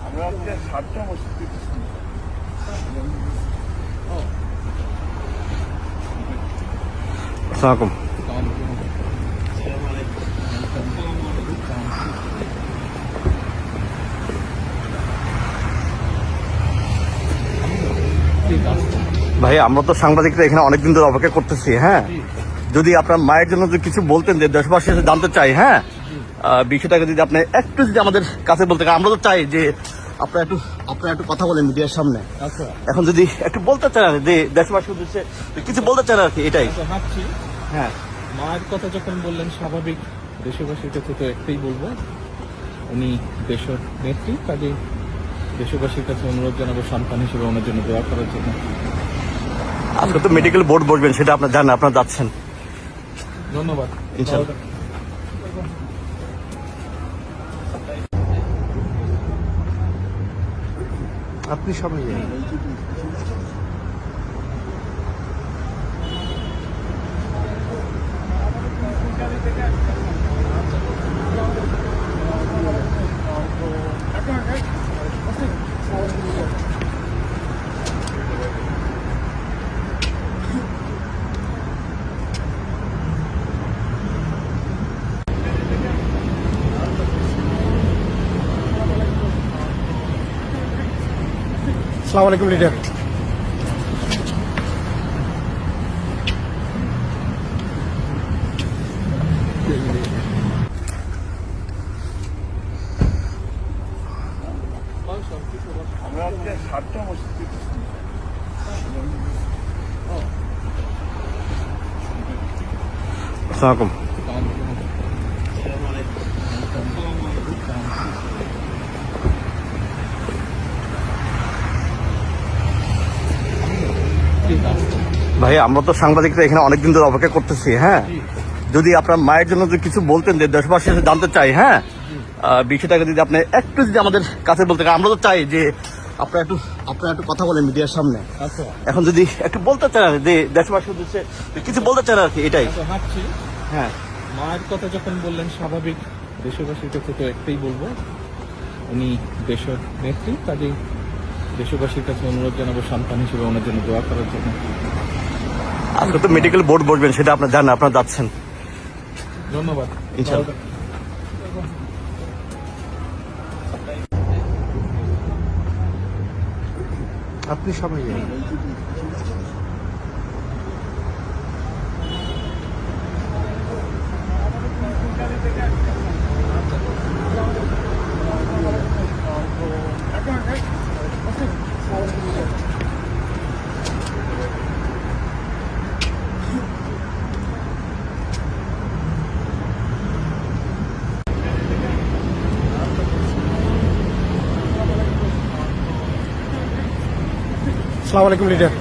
আমরা আজকে 7টা মসজিদে আসসালামু ভাই, আমরা তো সাংবাদিকরা এখানে অনেকদিন ধরে অপেক্ষা করতেছি। হ্যাঁ, যদি আপনার মায়ের জন্য যদি কিছু বলতেন, যে দেশবাসী জানতে চাই। হ্যাঁ, বিষয়টাকে যদি আপনি একটু যদি আমাদের কাছে বলতে, আমরা তো চাই যে আপনারা একটু কথা বলেন মিডিয়ার সামনে। আচ্ছা, এখন যদি একটু বলতে চান আর যে দেশবাসী উদ্দেশ্যে কিছু বলতে চান আর কি, এটাই। ভাবছি হ্যাঁ, মায়ের কথা যখন বললেন, স্বাভাবিক দেশবাসীর কাছে তো একটাই বলবো, উনি দেশের নেত্রী, কাজে দেশবাসীর কাছে অনুরোধ জানাবো সন্তান হিসেবে ওনার জন্য দোয়া করার জন্য। আজকে তো মেডিকেল বোর্ড বসবেন, সেটা আপনার জানেন, আপনারা যাচ্ছেন। ধন্যবাদ। ইনশাআল্লাহ। আপনি সবাই আসসালামু আলাইকুম লিডার। আমরা আজকে 7টা মসজিদে আসসালামু আলাইকুম। ভাই, আমরা তো সাংবাদিকরা এখানে অনেকদিন ধরে অপেক্ষা করতেছি। হ্যাঁ, যদি আপনার মায়ের জন্য যদি কিছু বলতেন, যে দেশবাসী জানতে চাই। হ্যাঁ, বিষয়টাকে যদি আপনি একটু যদি আমাদের কাছে বলতে, আমরা তো চাই যে আপনারা একটু কথা বলেন মিডিয়ার সামনে। আচ্ছা, এখন যদি একটু বলতে চান আর যে দেশবাসী উদ্দেশ্যে কিছু বলতে চান আর কি, এটাই। ভাবছি হ্যাঁ, মায়ের কথা যখন বললেন, স্বাভাবিক দেশবাসীর কাছে তো একটাই বলবো, উনি দেশের নেত্রী, কাজে দেশবাসীর কাছে অনুরোধ জানাবো সন্তান হিসেবে ওনার জন্য দোয়া করার জন্য। আজকে তো মেডিকেল বোর্ড বসবেন, সেটা আপনার জানেন, আপনারা যাচ্ছেন। ধন্যবাদ। ইনশাআল্লাহ। আপনি সবাই আসসালামু আলাইকুম লিডার।